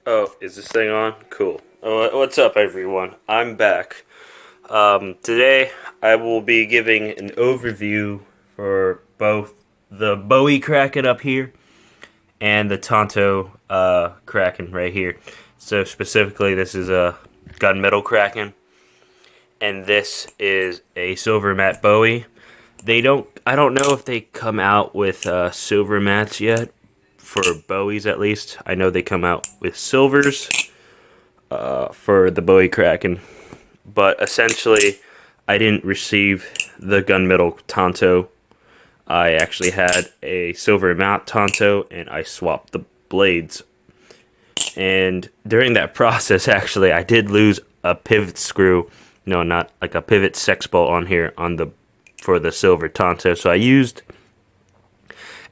Oh, is this thing on? Cool. Oh, what's up, everyone? I'm back. Today, I will be giving an overview for both the Bowie Kraken up here and the Tonto Kraken right here. So, specifically, this is a Gunmetal Kraken, and this is a Silver Matte Bowie. I don't know if they come out with silver mats yet, for Bowies at least. I know they come out with silvers for the Bowie Kraken, but essentially, I didn't receive the gunmetal Tonto. I actually had a silver matte Tonto, and I swapped the blades. And during that process, actually, I did lose a pivot screw. No, not like a pivot sex bolt on here for the silver Tonto. So I used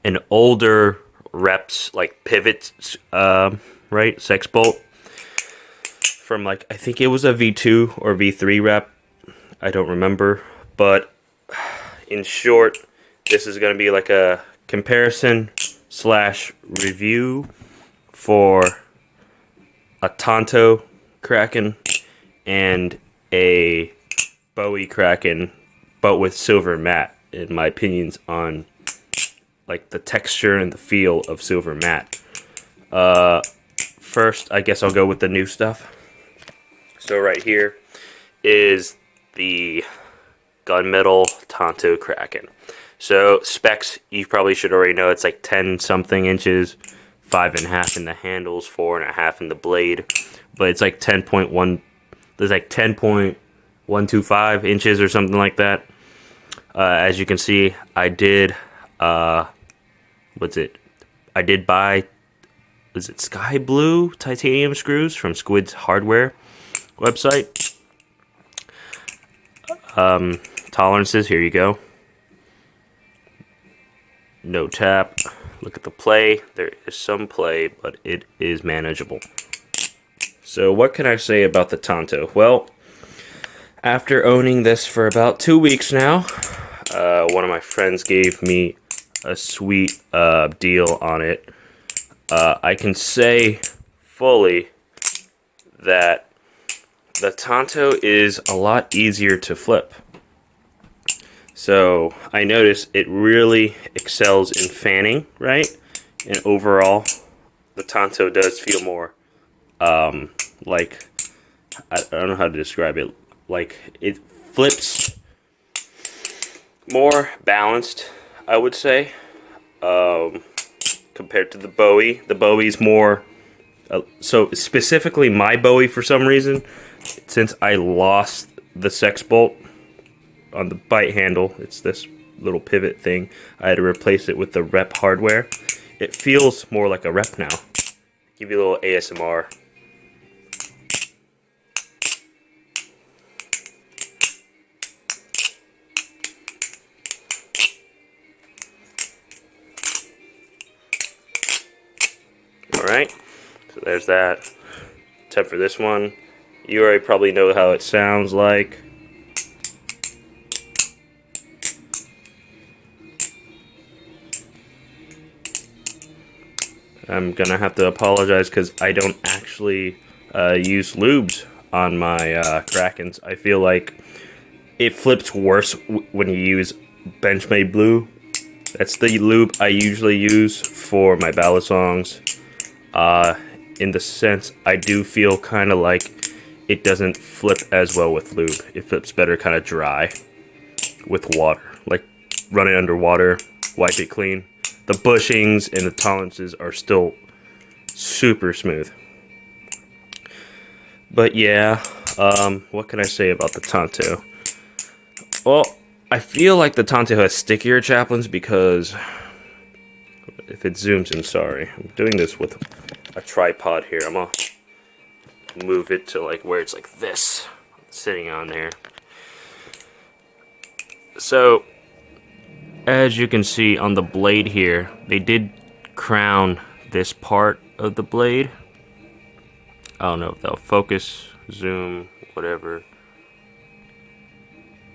an older reps like pivot right sex bolt from like I think it was a V2 or V3 rep. I don't remember, but in short, this is going to be like a comparison slash review for a Tanto Kraken and a Bowie Kraken, but with silver matte. In my opinions on like the texture and the feel of silver matte. First, I guess I'll go with the new stuff. So right here is the Gunmetal Tonto Kraken. So specs, you probably should already know. It's like 10 something inches, 5.5 in the handles, 4.5 in the blade, but it's like 10.1. There's like 10.125 inches or something like that. As you can see, I did. I did buy. Was it sky blue titanium screws from Squid's hardware website? Tolerances. Here you go. No tap. Look at the play. There is some play, but it is manageable. So what can I say about the Tonto? Well, after owning this for about 2 weeks now, one of my friends gave me a sweet deal on it. I can say fully that the Tonto is a lot easier to flip. So I noticed it really excels in fanning, right? And overall, the Tonto does feel more like, I don't know how to describe it. Like it flips more balanced, I would say, compared to the Bowie. The Bowie's more, so specifically my Bowie for some reason, since I lost the sex bolt on the bite handle, it's this little pivot thing, I had to replace it with the rep hardware. It feels more like a rep now. Give you a little ASMR. Alright, so there's that. Except for this one, you already probably know how it sounds like. I'm gonna have to apologize because I don't actually use lubes on my Krakens. I feel like it flips worse when you use Benchmade Blue. That's the lube I usually use for my ballad songs. In the sense, I do feel kind of like it doesn't flip as well with lube. It flips better kind of dry with water. Like run it under water, wipe it clean. The bushings and the tolerances are still super smooth. But yeah, what can I say about the Tonto? Well, I feel like the Tonto has stickier chaplains because if it zooms in, sorry, I'm doing this with a tripod here. I'm gonna move it to like where it's like this, sitting on there. So, as you can see on the blade here, they did crown this part of the blade. I don't know if they'll focus, zoom, whatever.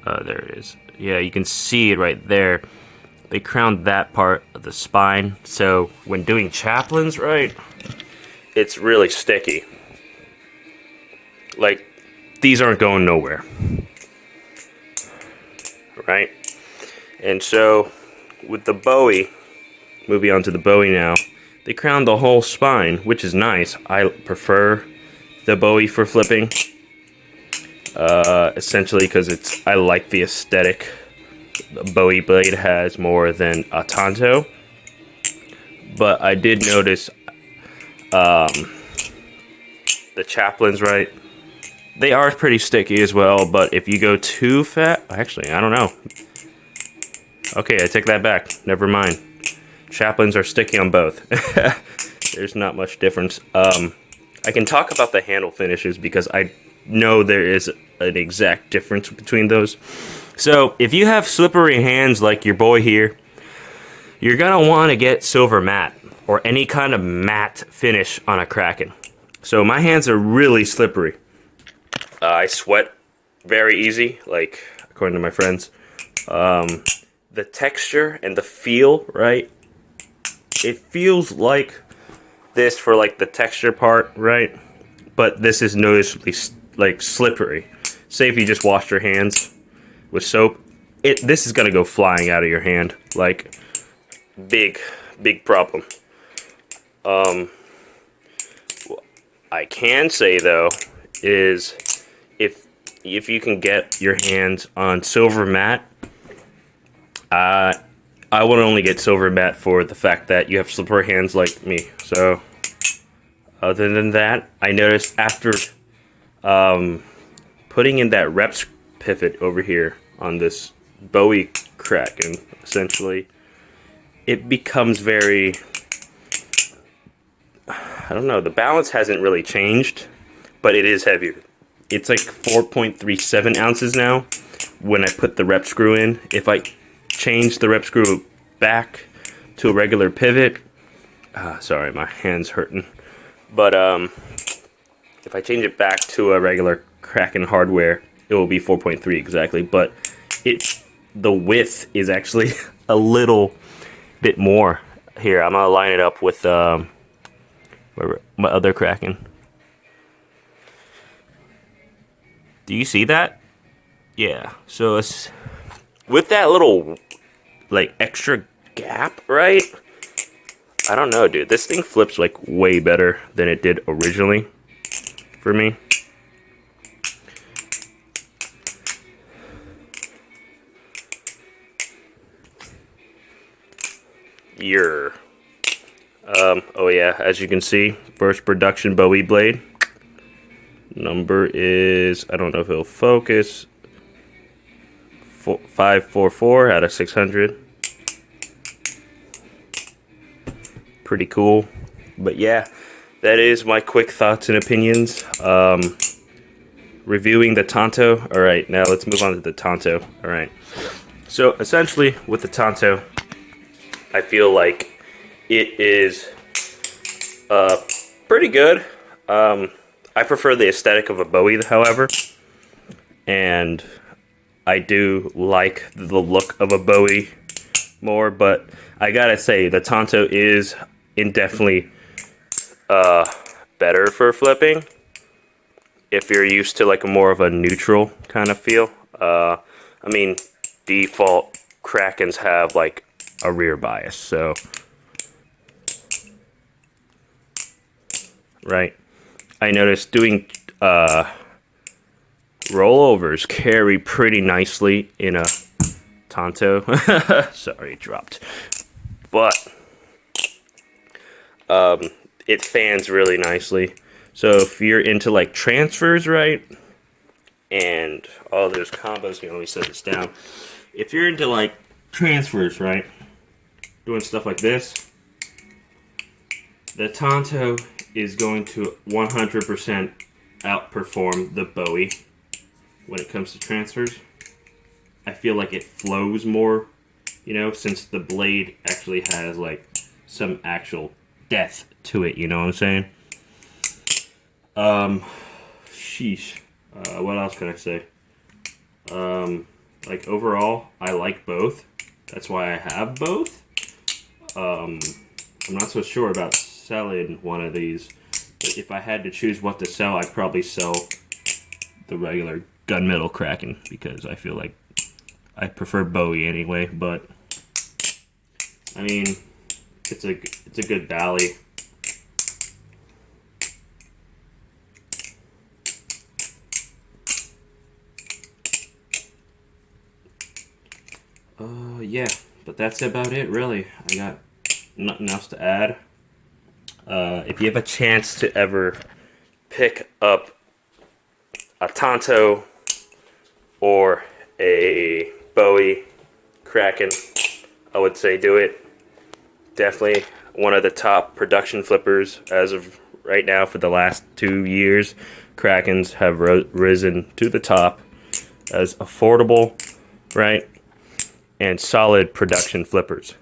There it is. Yeah, you can see it right there. They crowned that part of the spine. So when doing chaplains, right, it's really sticky. Like, these aren't going nowhere. Right? And so, with the Bowie, moving on to the Bowie now, they crowned the whole spine, which is nice. I prefer the Bowie for flipping. Essentially because I like the aesthetic the Bowie blade has more than a Tanto. But I did notice the chaplains, right? They are pretty sticky as well, but if you go too fat... Actually, I don't know. Okay, I take that back. Never mind. Chaplains are sticky on both. There's not much difference. I can talk about the handle finishes because I know there is an exact difference between those. So, if you have slippery hands like your boy here, you're going to want to get silver matte or any kind of matte finish on a Kraken. So, my hands are really slippery. I sweat very easy, like, according to my friends. The texture and the feel, right? It feels like this for, like, the texture part, right? But this is noticeably, like, slippery. Say if you just washed your hands with soap, this is gonna go flying out of your hand. Like, big problem. I can say, though, is if you can get your hands on silver matte, I would only get silver matte for the fact that you have slippery hands like me. So, other than that, I noticed after putting in that reps pivot over here on this Bowie Kraken, essentially, it becomes very... I don't know, the balance hasn't really changed, but it is heavier. It's like 4.37 ounces now when I put the rep screw in. If I change the rep screw back to a regular pivot, sorry, my hand's hurting. But if I change it back to a regular Kraken hardware, it will be 4.3 exactly. But the width is actually a little bit more. Here, I'm gonna line it up with my other Kraken. Do you see that? Yeah. So it's with that little like extra gap, right? I don't know, dude. This thing flips like way better than it did originally for me. Oh yeah, as you can see, first production Bowie blade. Number is, I don't know if it'll focus, 544 out of 600. Pretty cool. But yeah, that is my quick thoughts and opinions. Reviewing the Tonto. Alright, now let's move on to the Tonto. Alright. So essentially with the Tonto, I feel like it is pretty good. I prefer the aesthetic of a Bowie, however, and I do like the look of a Bowie more, but I gotta say, the Tonto is indefinitely better for flipping if you're used to like a more of a neutral kind of feel. I mean, default Krakens have like a rear bias, so right. I noticed doing rollovers carry pretty nicely in a Tonto. Sorry, it dropped. But it fans really nicely. So if you're into like transfers, right? And all those combos, let me set this down. If you're into like transfers, right? Doing stuff like this, the Tonto is going to 100% outperform the Bowie when it comes to transfers. I feel like it flows more, you know, since the blade actually has like some actual depth to it, you know what I'm saying? Sheesh. What else can I say? Like overall, I like both. That's why I have both. I'm not so sure about selling one of these But if I had to choose what to sell, I'd probably sell the regular Gunmetal Kraken, because I feel like I prefer Bowie anyway. But I mean, it's a good Bally. Yeah, but that's about it, really. I got nothing else to add. If you have a chance to ever pick up a Tonto or a Bowie Kraken, I would say do it. Definitely one of the top production flippers as of right now. For the last 2 years, Krakens have risen to the top as affordable, right, and solid production flippers.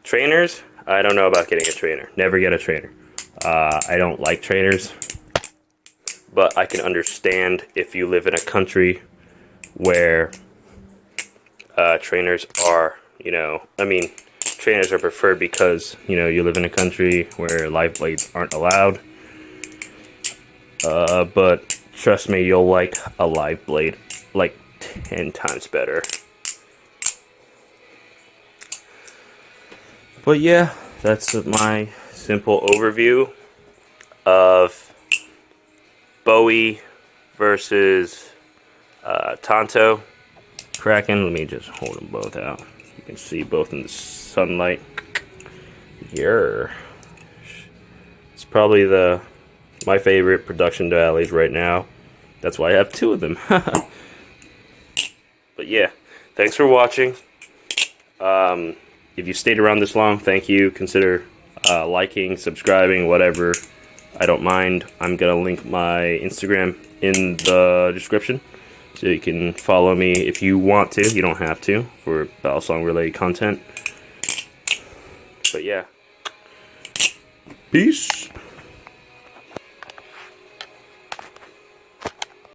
Trainers, I don't know about getting a trainer. Never get a trainer. I don't like trainers, but I can understand if you live in a country where trainers are, trainers are preferred because, you live in a country where live blades aren't allowed. But trust me, you'll like a live blade like 10 times better. But yeah, that's my simple overview of Bowie versus Tanto Kraken. Let me just hold them both out. You can see both in the sunlight. Here, it's probably my favorite production diaries right now. That's why I have 2 of them. But yeah, thanks for watching. If you stayed around this long, thank you. Consider liking, subscribing, whatever. I don't mind. I'm going to link my Instagram in the description, so you can follow me if you want to. You don't have to for battle song related content. But yeah. Peace.